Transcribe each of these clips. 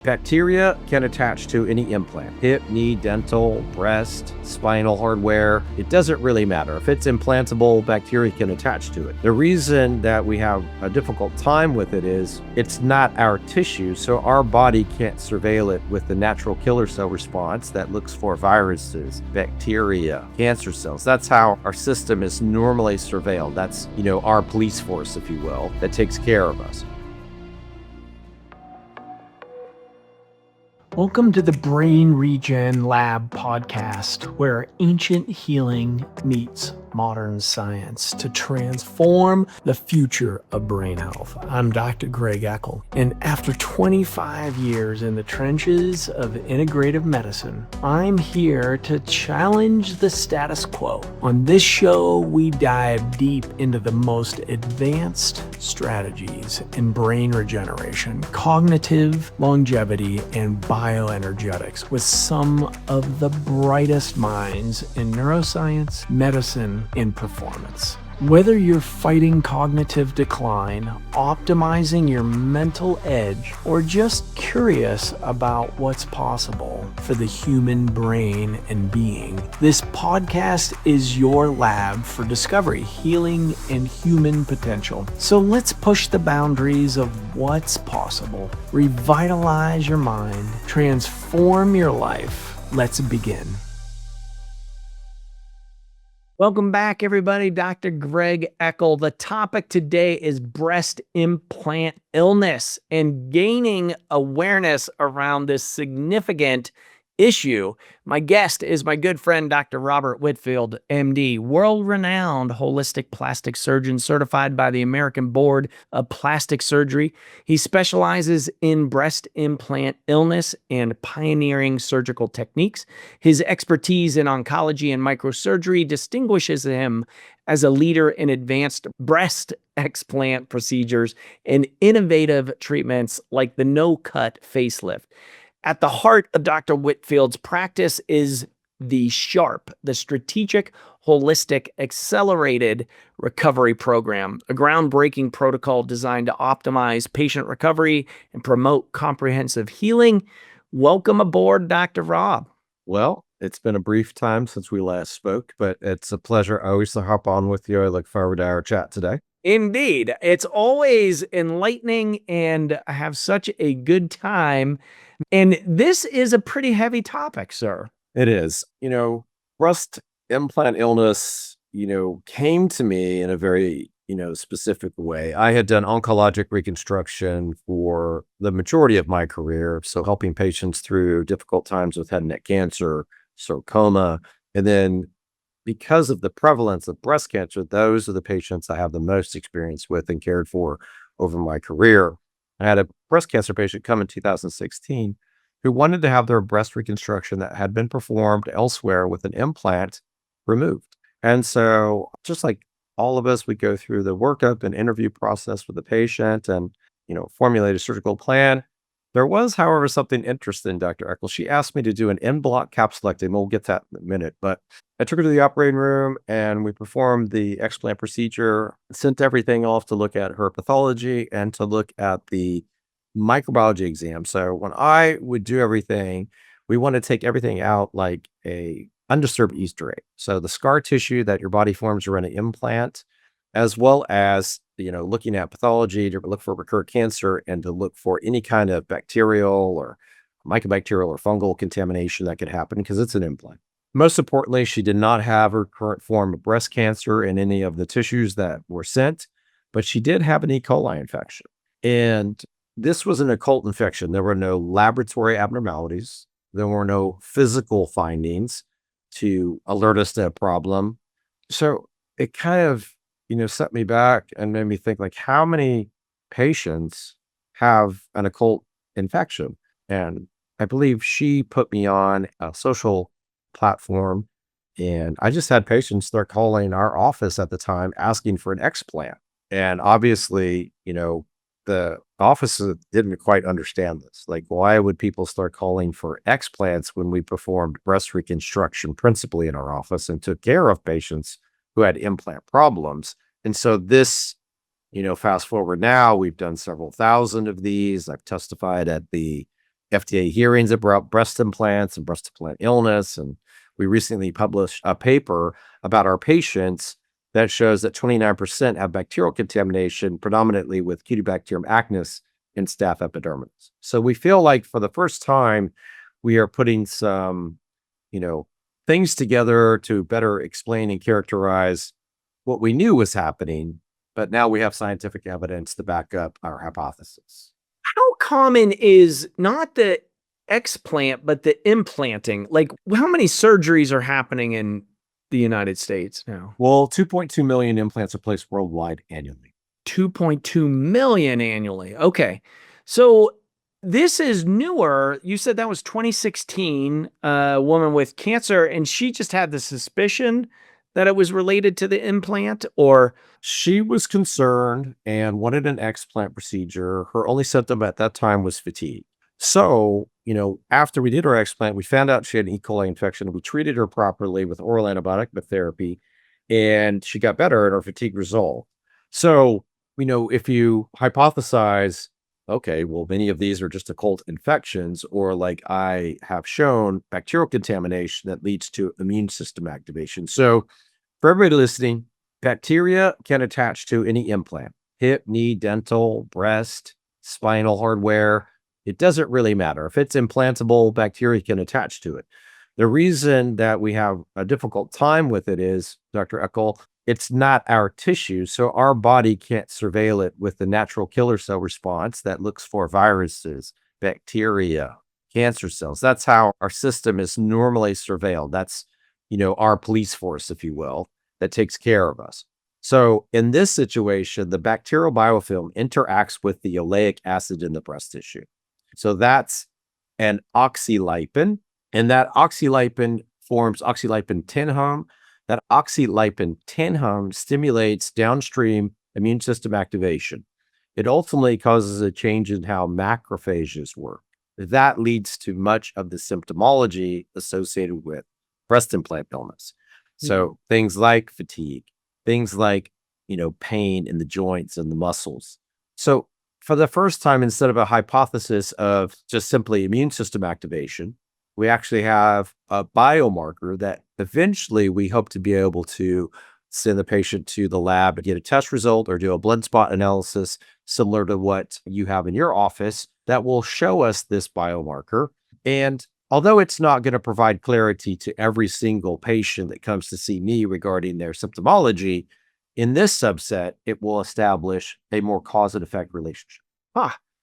Bacteria can attach to any implant, hip, knee, dental, breast, spinal hardware. It doesn't really matter. If it's implantable, bacteria can attach to it. The reason that we have a difficult time with it is it's not our tissue, so our body can't surveil it with the natural killer cell response that looks for viruses, bacteria, cancer cells. That's how our system is normally surveilled. That's, our police force, if you will, that takes care of us. Welcome to the Brain Regen Lab podcast, where ancient healing meets modern science to transform the future of brain health. I'm Dr. Greg Eckel, and after 25 years in the trenches of integrative medicine, I'm here to challenge the status quo. On this show, we dive deep into the most advanced strategies in brain regeneration, cognitive longevity, and bioenergetics with some of the brightest minds in neuroscience, medicine, and performance. Whether you're fighting cognitive decline, optimizing your mental edge, or just curious about what's possible for the human brain and being, this podcast is your lab for discovery, healing, and human potential. So let's push the boundaries of what's possible, revitalize your mind, transform your life. Let's begin. Welcome back, everybody. Dr. Greg Eckel. The topic today is breast implant illness and gaining awareness around this significant issue. My guest is my good friend, Dr. Robert Whitfield, MD, world-renowned holistic plastic surgeon certified by the American Board of Plastic Surgery. He specializes in breast implant illness and pioneering surgical techniques. His expertise in oncology and microsurgery distinguishes him as a leader in advanced breast explant procedures and innovative treatments like the no-cut facelift. At the heart of Dr. Whitfield's practice is the SHARP, the Strategic Holistic Accelerated Recovery Program, a groundbreaking protocol designed to optimize patient recovery and promote comprehensive healing. Welcome aboard, Dr. Rob. Well, it's been a brief time since we last spoke, but it's a pleasure always to hop on with you. I look forward to our chat today. Indeed. It's always enlightening, and I have such a good time. And this is a pretty heavy topic, sir. It is. Breast implant illness, came to me in a very, specific way. I had done oncologic reconstruction for the majority of my career. So helping patients through difficult times with head and neck cancer, sarcoma. And then because of the prevalence of breast cancer, those are the patients I have the most experience with and cared for over my career. I had a breast cancer patient come in 2016 who wanted to have their breast reconstruction that had been performed elsewhere with an implant removed. And so just like all of us, we go through the workup and interview process with the patient and, formulate a surgical plan. There was, however, something interesting, Dr. Eckel. She asked me to do an in-block capsulectomy. We'll get that in a minute, but I took her to the operating room and we performed the explant procedure, sent everything off to look at her pathology and to look at the microbiology exam. So when I would do everything, we want to take everything out like a undisturbed Easter egg. So the scar tissue that your body forms around an implant, as well as, looking at pathology to look for recurrent cancer and to look for any kind of bacterial or mycobacterial or fungal contamination that could happen because it's an implant. Most importantly, she did not have her current form of breast cancer in any of the tissues that were sent, but she did have an E. coli infection. And this was an occult infection. There were no laboratory abnormalities. There were no physical findings to alert us to a problem. So it kind of, set me back and made me think like, how many patients have an occult infection? And I believe she put me on a social platform and I just had patients start calling our office at the time asking for an explant. And obviously, the office didn't quite understand this. Like, why would people start calling for explants when we performed breast reconstruction principally in our office and took care of patients who had implant problems? And so this, fast forward now, we've done several thousand of these. I've testified at the FDA hearings about breast implants and breast implant illness. And we recently published a paper about our patients that shows that 29% have bacterial contamination, predominantly with Cutibacterium acnes and Staph epidermidis. So we feel like for the first time, we are putting some, things together to better explain and characterize what we knew was happening, but now we have scientific evidence to back up our hypothesis. How common is not the explant, but the implanting? Like, how many surgeries are happening in the United States now? Well, 2.2 million implants are placed worldwide annually. 2.2 million annually. Okay. So this is newer. You said that was 2016, a woman with cancer, and she just had the suspicion that it was related to the implant, or She was concerned and wanted an explant procedure. Her only symptom at that time was fatigue. So, after we did our explant, we found out she had an E. coli infection. We treated her properly with oral antibiotic therapy, and she got better and her fatigue resolved. So, if you hypothesize, okay, well, many of these are just occult infections, or like I have shown, bacterial contamination that leads to immune system activation. So, for everybody listening, bacteria can attach to any implant, hip, knee, dental, breast, spinal hardware. It doesn't really matter. If it's implantable, bacteria can attach to it. The reason that we have a difficult time with it is, Dr. Eckel, it's not our tissue. So our body can't surveil it with the natural killer cell response that looks for viruses, bacteria, cancer cells. That's how our system is normally surveilled. That's, our police force, if you will, that takes care of us. So in this situation, the bacterial biofilm interacts with the oleic acid in the breast tissue. So that's an oxylipin, and that oxylipin forms oxylipin tenhome. That oxylipin tenhome stimulates downstream immune system activation. It ultimately causes a change in how macrophages work. That leads to much of the symptomology associated with breast implant illness. So things like fatigue, things like, pain in the joints and the muscles. So for the first time, instead of a hypothesis of just simply immune system activation, we actually have a biomarker that eventually we hope to be able to send the patient to the lab and get a test result or do a blood spot analysis similar to what you have in your office that will show us this biomarker. And although it's not going to provide clarity to every single patient that comes to see me regarding their symptomology, in this subset, it will establish a more cause and effect relationship.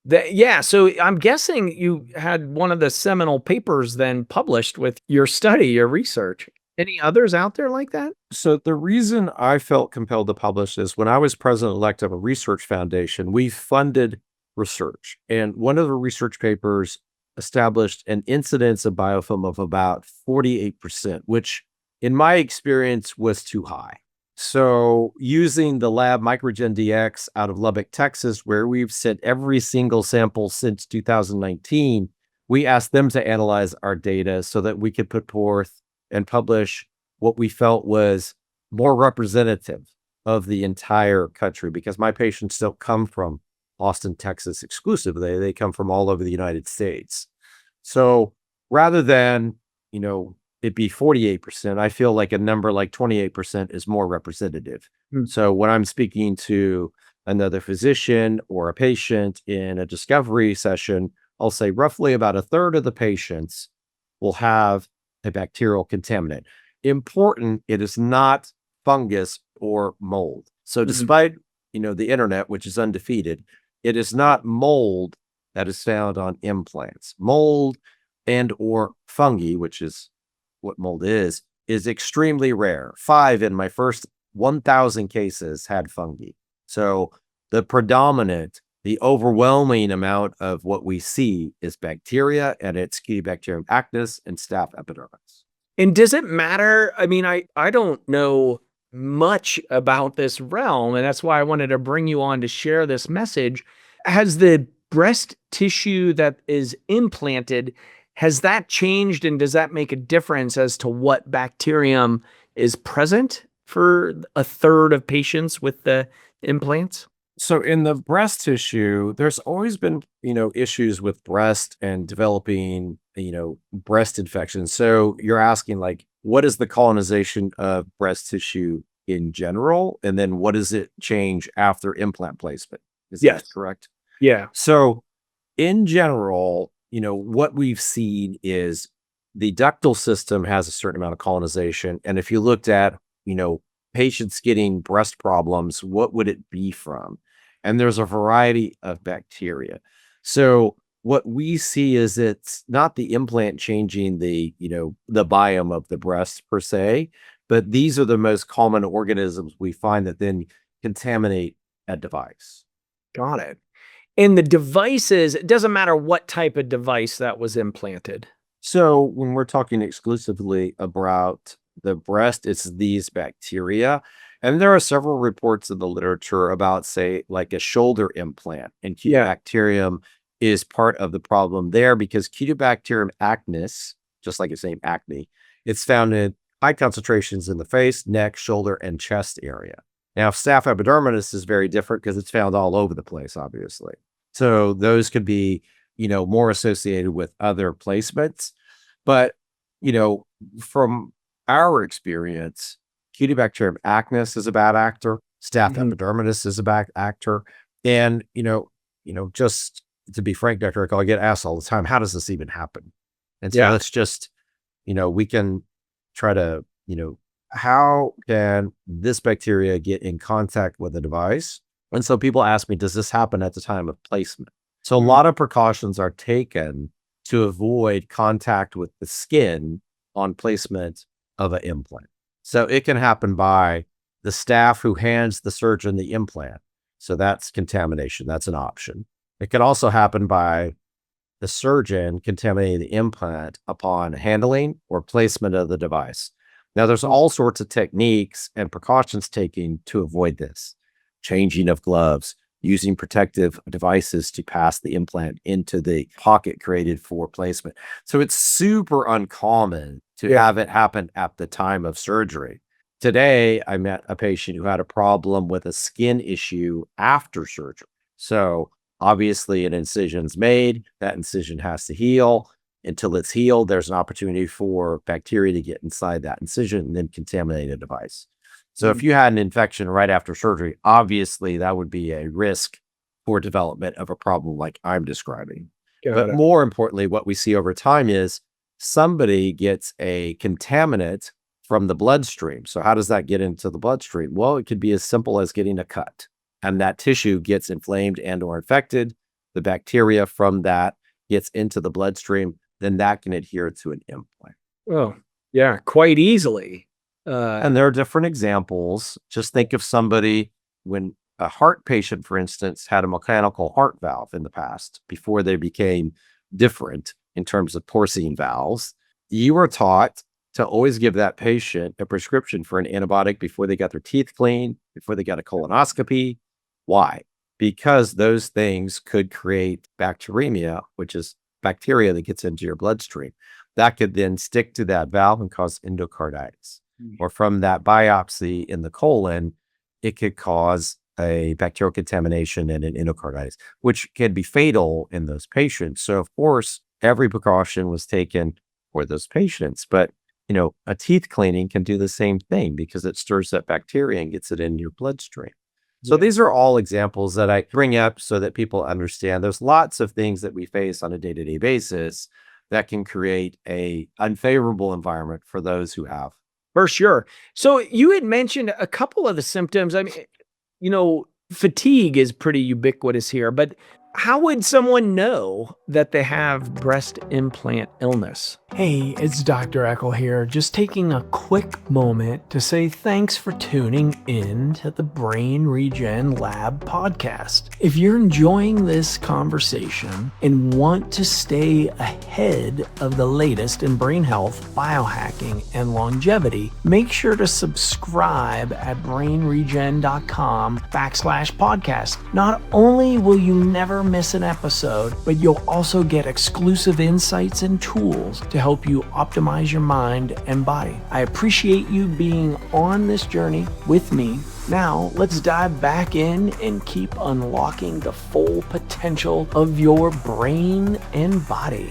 Yeah. So I'm guessing you had one of the seminal papers then published with your study, your research. Any others out there like that? So the reason I felt compelled to publish is when I was president-elect of a research foundation, we funded research. And one of the research papers established an incidence of biofilm of about 48%, which in my experience was too high. So using the lab Microgen DX out of Lubbock, Texas, where we've sent every single sample since 2019, we asked them to analyze our data so that we could put forth and publish what we felt was more representative of the entire country, because my patients don't come from Austin, Texas exclusively. They come from all over the United States. So rather than, it be 48%, I feel like a number like 28% is more representative. So when I'm speaking to another physician or a patient in a discovery session, I'll say roughly about a third of the patients will have a bacterial contaminant. Important, it is not fungus or mold. So despite, the internet, which is undefeated, it is not mold that is found on implants. Mold and or fungi, which is what mold is extremely rare. 5 in my first 1,000 cases had fungi. So the overwhelming amount of what we see is bacteria, and it's Cutibacterium acnes and Staph epidermidis. And does it matter? I mean, I don't know much about this realm, and that's why I wanted to bring you on to share this message. Has the breast tissue that is implanted, has that changed, and does that make a difference as to what bacterium is present for a third of patients with the implants? So in the breast tissue, there's always been, issues with breast and developing, breast infections. So you're asking like, what is the colonization of breast tissue in general? And then what does it change after implant placement? Is that Yes. correct? Yeah. So in general, what we've seen is the ductal system has a certain amount of colonization. And if you looked at, you know, patients getting breast problems, what would it be from? And there's a variety of bacteria. So what we see is it's not the implant changing the biome of the breast per se, but these are the most common organisms we find that then contaminate a device. Got it. And the devices, it doesn't matter what type of device that was implanted. So when we're talking exclusively about the breast, it's these bacteria. And there are several reports in the literature about, say, like a shoulder implant, and Yeah. Cutibacterium is part of the problem there because Cutibacterium acnes, just like its name acne, it's found in high concentrations in the face, neck, shoulder, and chest area. Now, Staph epidermidis is very different because it's found all over the place, obviously. So those could be, more associated with other placements. But, you know, from our experience, Cutibacterium acnes is a bad actor. Staph Mhm. epidermidis is a bad actor. And, just to be frank, Dr. Rick, I get asked all the time, how does this even happen? And so Yeah. let's just, we can try to, how can this bacteria get in contact with a device? And so people ask me, does this happen at the time of placement? So a Mhm. lot of precautions are taken to avoid contact with the skin on placement of an implant. So it can happen by the staff who hands the surgeon the implant. So that's contamination. That's an option. It could also happen by the surgeon contaminating the implant upon handling or placement of the device. Now, there's all sorts of techniques and precautions taken to avoid this. Changing of gloves, using protective devices to pass the implant into the pocket created for placement. So it's super uncommon to Yeah. have it happen at the time of surgery. Today, I met a patient who had a problem with a skin issue after surgery. So obviously, an incision's made, that incision has to heal. Until it's healed, there's an opportunity for bacteria to get inside that incision and then contaminate a device. So if Mm. you had an infection right after surgery, obviously that would be a risk for development of a problem like I'm describing. Got But it. more importantly, what we see over time is somebody gets a contaminant from the bloodstream. So how does that get into the bloodstream? Well, it could be as simple as getting a cut, and that tissue gets inflamed and or infected. The bacteria from that gets into the bloodstream, then that can adhere to an implant. Oh, yeah, quite easily. And there are different examples. Just think of somebody when a heart patient, for instance, had a mechanical heart valve in the past before they became different in terms of porcine valves. You were taught to always give that patient a prescription for an antibiotic before they got their teeth cleaned, before they got a colonoscopy. Why? Because those things could create bacteremia, which is bacteria that gets into your bloodstream. That could then stick to that valve and cause endocarditis, Mm. or from that biopsy in the colon, it could cause a bacterial contamination and an endocarditis, which can be fatal in those patients. So, of course, every precaution was taken for those patients. But, a teeth cleaning can do the same thing because it stirs up bacteria and gets it in your bloodstream. So, Yeah. these are all examples that I bring up so that people understand there's lots of things that we face on a day to day basis that can create a unfavorable environment for those who have. For sure. So you had mentioned a couple of the symptoms. I mean, fatigue is pretty ubiquitous here, but how would someone know that they have breast implant illness? Hey, it's Dr. Eckel here, just taking a quick moment to say thanks for tuning in to the Brain Regen Lab podcast. If you're enjoying this conversation and want to stay ahead of the latest in brain health, biohacking, and longevity, make sure to subscribe at brainregen.com/podcast. Not only will you never miss an episode, but you'll also get exclusive insights and tools to help help you optimize your mind and body. I appreciate you being on this journey with me. Now, let's dive back in and keep unlocking the full potential of your brain and body.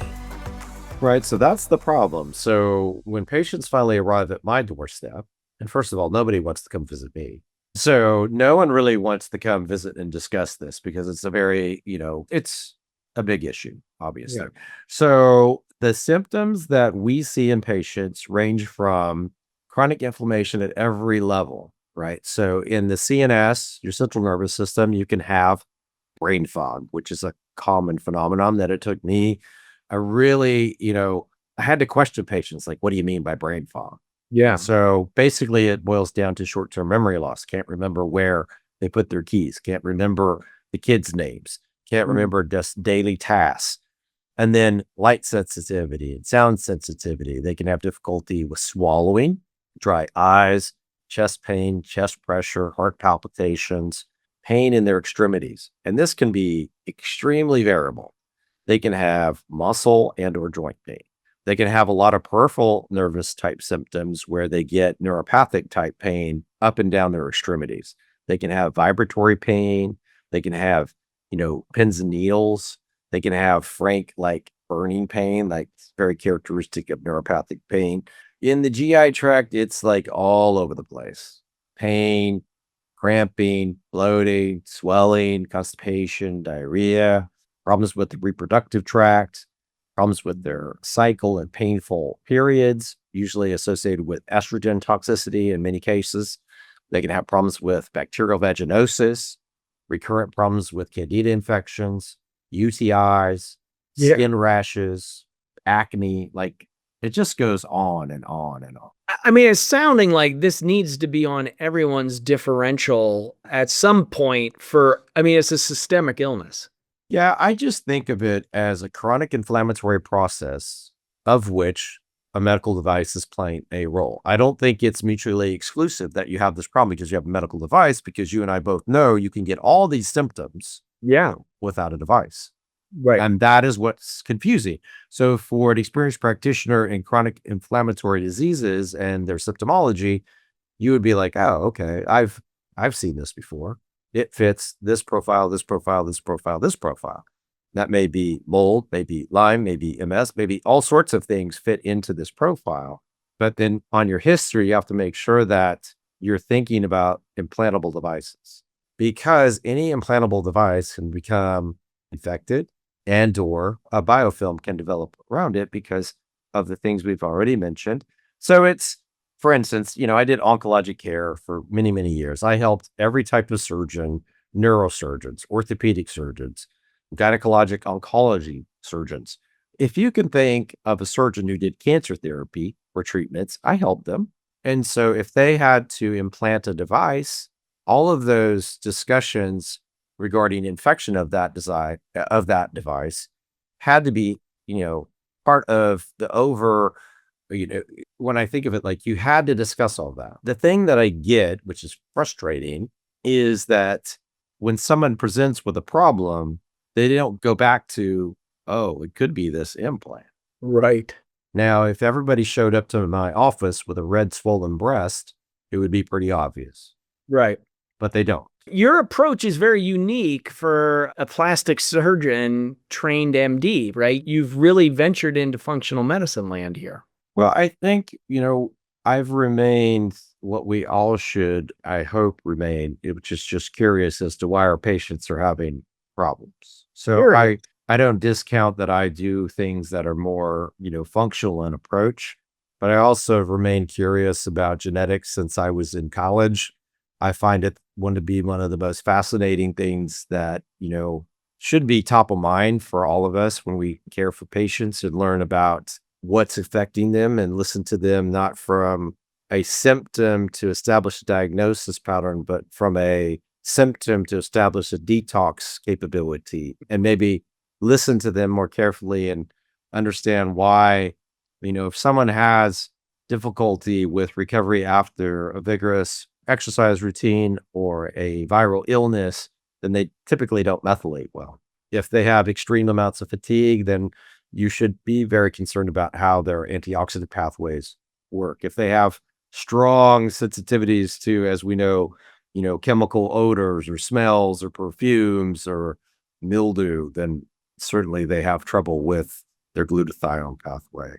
Right. So that's the problem. So when patients finally arrive at my doorstep, and first of all, nobody wants to come visit me. So no one really wants to come visit and discuss this because it's a very, it's a big issue, obviously. Yeah. So the symptoms that we see in patients range from chronic inflammation at every level, right? So in the CNS, your central nervous system, you can have brain fog, which is a common phenomenon that it took me a really, I had to question patients like, what do you mean by brain fog? Yeah. So basically, it boils down to short term memory loss. Can't remember where they put their keys, can't remember the kids' names, can't remember just daily tasks. And then light sensitivity and sound sensitivity. They can have difficulty with swallowing, dry eyes, chest pain, chest pressure, heart palpitations, pain in their extremities. And this can be extremely variable. They can have muscle and or joint pain. They can have a lot of peripheral nervous type symptoms where they get neuropathic type pain up and down their extremities. They can have vibratory pain. They can have, pins and needles. They can have frank, like burning pain, like very characteristic of neuropathic pain. In the GI tract, it's like all over the place. Pain, cramping, bloating, swelling, constipation, diarrhea, problems with the reproductive tract, problems with their cycle and painful periods, usually associated with estrogen toxicity in many cases. They can have problems with bacterial vaginosis, recurrent problems with candida infections, UTIs, Yeah. skin rashes, acne. Like it just goes on and on and on. I mean, it's sounding like this needs to be on everyone's differential at some point it's a systemic illness. Yeah, I just think of it as a chronic inflammatory process of which a medical device is playing a role. I don't think it's mutually exclusive that you have this problem because you have a medical device, because you and I both know you can get all these symptoms Yeah. without a device. Right. And that is what's confusing. So for an experienced practitioner in chronic inflammatory diseases and their symptomology, you would be like, oh, okay, I've seen this before. It fits this profile, this profile, this profile, this profile. That may be mold, maybe Lyme, maybe MS, maybe all sorts of things fit into this profile. But then on your history, you have to make sure that you're thinking about implantable devices, because any implantable device can become infected and or a biofilm can develop around it because of the things we've already mentioned. So it's, for instance, I did oncologic care for many, many years. I helped every type of surgeon, neurosurgeons, orthopedic surgeons, gynecologic oncology surgeons. If you can think of a surgeon who did cancer therapy or treatments, I helped them. And so if they had to implant a device, all of those discussions regarding infection of that device had to be, part of the when I think of it, like you had to discuss all that. The thing that I get, which is frustrating, is that when someone presents with a problem, they don't go back to, oh, it could be this implant. Right. Now, if everybody showed up to my office with a red swollen breast, it would be pretty obvious, Right. but they don't. Your approach is very unique for a plastic surgeon trained MD, right? You've really ventured into functional medicine land here. Well, I think, I've remained what we all should, I hope, remain, which is just curious as to why our patients are having problems. So Sure. I don't discount that I do things that are more, functional in approach, but I also remain curious about genetics since I was in college. I find it to be one of the most fascinating things that, should be top of mind for all of us when we care for patients and learn about what's affecting them and listen to them, not from a symptom to establish a diagnosis pattern, but from a symptom to establish a detox capability, and maybe listen to them more carefully and understand why, if someone has difficulty with recovery after a vigorous exercise routine or a viral illness, then they typically don't methylate well. If they have extreme amounts of fatigue, then you should be very concerned about how their antioxidant pathways work. If they have strong sensitivities to, as we know, chemical odors or smells or perfumes or mildew, then certainly they have trouble with their glutathione pathway.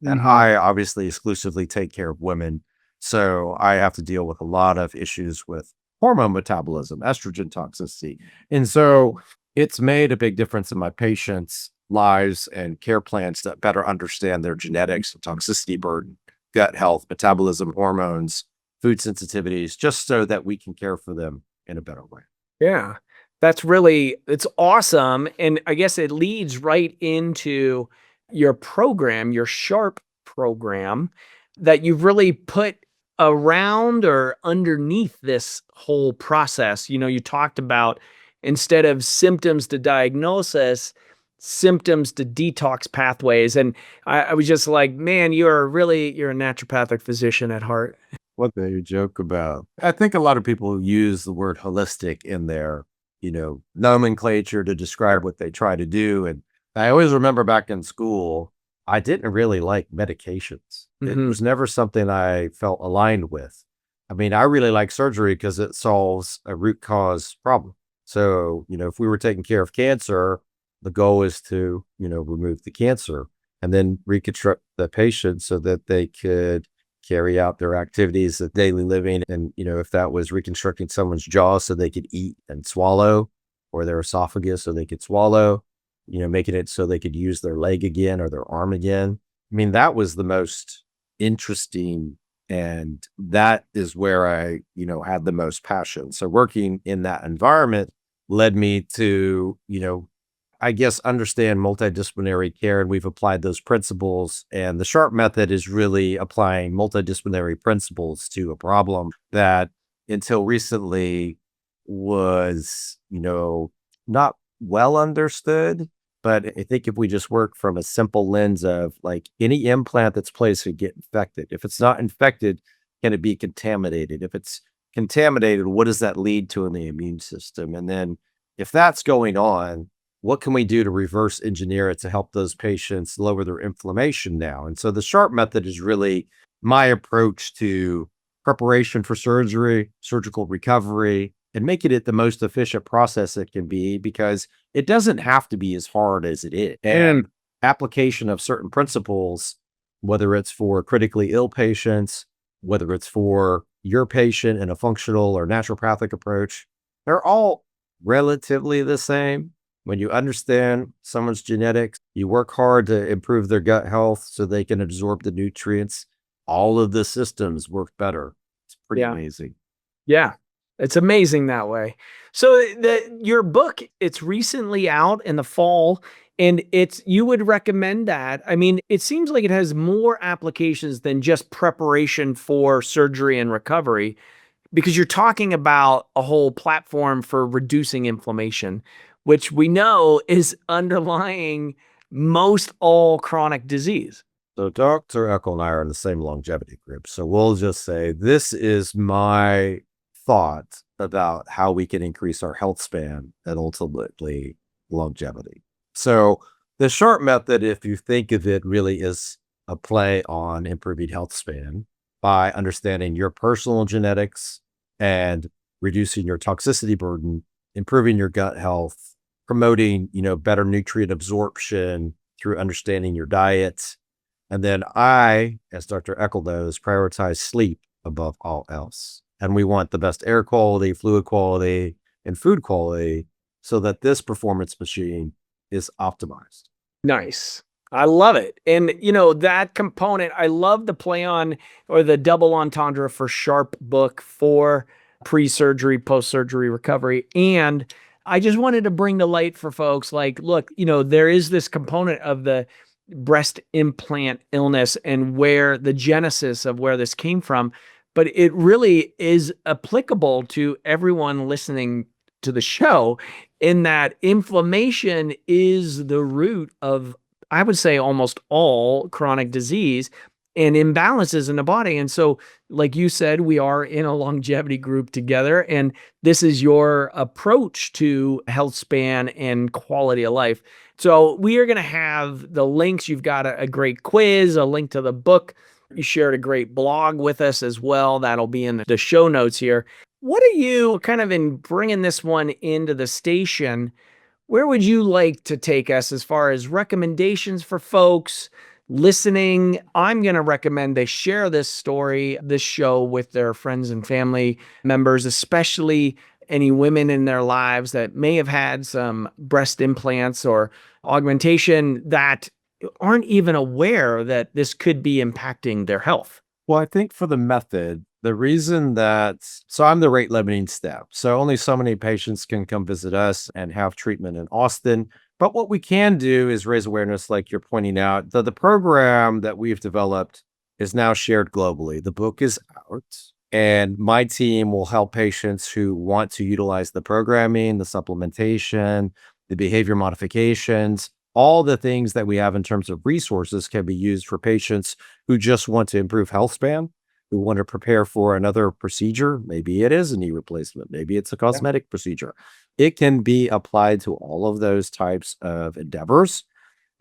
And Mhm. I obviously exclusively take care of women. So I have to deal with a lot of issues with hormone metabolism, estrogen toxicity. And so it's made a big difference in my patients' lives and care plans that better understand their genetics, toxicity burden, gut health, metabolism, hormones, food sensitivities, just so that we can care for them in a better way. Yeah. It's awesome. And I guess it leads right into your program, your SHARP program that you've really put around or underneath this whole process. You talked about instead of symptoms to diagnosis, symptoms to detox pathways. And I was just like, man, you're a naturopathic physician at heart. What they joke about. I think a lot of people use the word holistic in their, nomenclature to describe what they try to do. And I always remember back in school, I didn't really like medications. It Hmm. was never something I felt aligned with. I mean, I really like surgery because it solves a root cause problem. So, if we were taking care of cancer, the goal is to, remove the cancer and then reconstruct the patient so that they could carry out their activities of daily living. And, if that was reconstructing someone's jaw so they could eat and swallow, or their esophagus so they could swallow, making it so they could use their leg again or their arm again. I mean, that was the most interesting. And that is where I, had the most passion. So working in that environment led me to, I guess, understand multidisciplinary care, and we've applied those principles. And the SHARP method is really applying multidisciplinary principles to a problem that until recently was, not well understood. But I think if we just work from a simple lens of like any implant that's placed could get infected. If it's not infected, can it be contaminated? If it's contaminated, what does that lead to in the immune system? And then if that's going on, what can we do to reverse engineer it to help those patients lower their inflammation now? And so the SHARP method is really my approach to preparation for surgery, surgical recovery, and making it the most efficient process it can be because it doesn't have to be as hard as it is. And application of certain principles, whether it's for critically ill patients, whether it's for your patient in a functional or naturopathic approach, they're all relatively the same. When you understand someone's genetics, you work hard to improve their gut health so they can absorb the nutrients. All of the systems work better. It's pretty Yeah. amazing. Yeah. It's amazing that way. So your book, it's recently out in the fall and you would recommend that. I mean, it seems like it has more applications than just preparation for surgery and recovery because you're talking about a whole platform for reducing inflammation, which we know is underlying most all chronic disease. So Dr. Eckel and I are in the same longevity group. So we'll just say this is my thought about how we can increase our health span and ultimately longevity. So the SHARP method, if you think of it, really is a play on improving health span by understanding your personal genetics and reducing your toxicity burden, improving your gut health, promoting, better nutrient absorption through understanding your diet. And then I, as Dr. Eckel knows, prioritize sleep above all else. And we want the best air quality, fluid quality, and food quality so that this performance machine is optimized. Nice. I love it. And that component, I love the play on or the double entendre for sharp book for pre-surgery, post-surgery recovery. And I just wanted to bring to light for folks like, look, there is this component of the breast implant illness and where the genesis of where this came from, but it really is applicable to everyone listening to the show in that inflammation is the root of, I would say, almost all chronic disease and imbalances in the body. And so, like you said, we are in a longevity group together, and this is your approach to health span and quality of life. So we are going to have the links. You've got a great quiz, a link to the book. You shared a great blog with us as well. That'll be in the show notes here. What are you kind of in bringing this one into the station? Where would you like to take us as far as recommendations for folks listening? I'm going to recommend they share this story, this show with their friends and family members, especially any women in their lives that may have had some breast implants or augmentation that aren't even aware that this could be impacting their health. Well, I think for the method, the reason that, so I'm the rate limiting step. So only so many patients can come visit us and have treatment in Austin. But what we can do is raise awareness, like you're pointing out. The program that we've developed is now shared globally. The book is out, and my team will help patients who want to utilize the programming, the supplementation, the behavior modifications. All the things that we have in terms of resources can be used for patients who just want to improve health span, who want to prepare for another procedure. Maybe it is a knee replacement. Maybe it's a cosmetic procedure. It can be applied to all of those types of endeavors,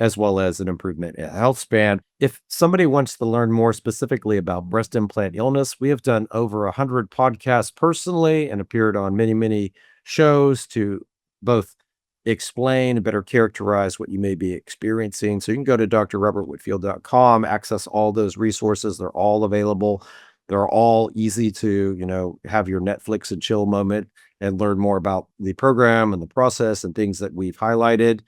as well as an improvement in health span. If somebody wants to learn more specifically about breast implant illness, we have done over 100 podcasts personally and appeared on many, many shows to both explain and better characterize what you may be experiencing. So you can go to drrobertwhitfield.com, access all those resources. They're all available. They're all easy to, have your Netflix and chill moment and learn more about the program and the process and things that we've highlighted.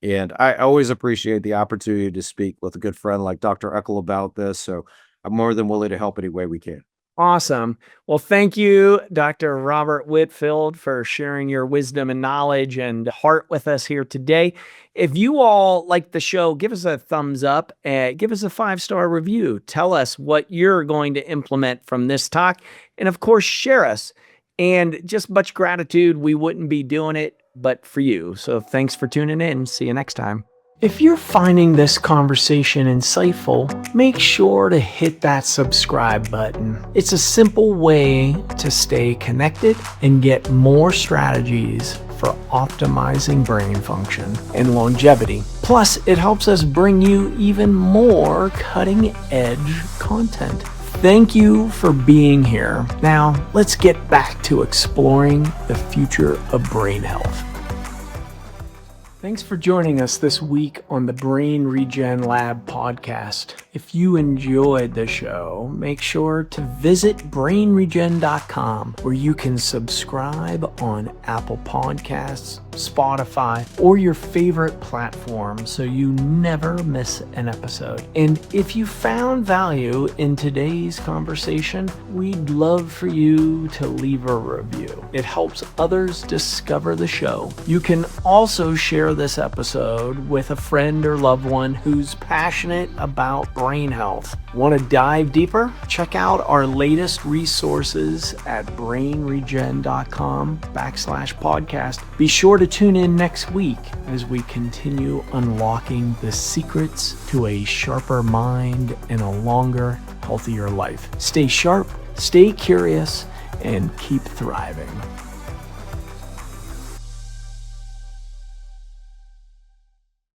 And I always appreciate the opportunity to speak with a good friend like Dr. Eckel about this. So I'm more than willing to help any way we can. Awesome. Well, thank you, Dr. Robert Whitfield, for sharing your wisdom and knowledge and heart with us here today. If you all like the show, give us a thumbs up and give us a 5-star review. Tell us what you're going to implement from this talk. And of course, share us. And just much gratitude. We wouldn't be doing it but for you. So thanks for tuning in. See you next time. If you're finding this conversation insightful, make sure to hit that subscribe button. It's a simple way to stay connected and get more strategies for optimizing brain function and longevity. Plus, it helps us bring you even more cutting-edge content. Thank you for being here. Now, let's get back to exploring the future of brain health. Thanks for joining us this week on the Brain Regen Lab podcast. If you enjoyed the show, make sure to visit brainregen.com, where you can subscribe on Apple Podcasts, Spotify, or your favorite platform so you never miss an episode. And if you found value in today's conversation, we'd love for you to leave a review. It helps others discover the show. You can also share this episode with a friend or loved one who's passionate about brain health. Want to dive deeper? Check out our latest resources at brainregen.com/podcast. Be sure to tune in next week as we continue unlocking the secrets to a sharper mind and a longer, healthier life. Stay sharp, stay curious, and keep thriving.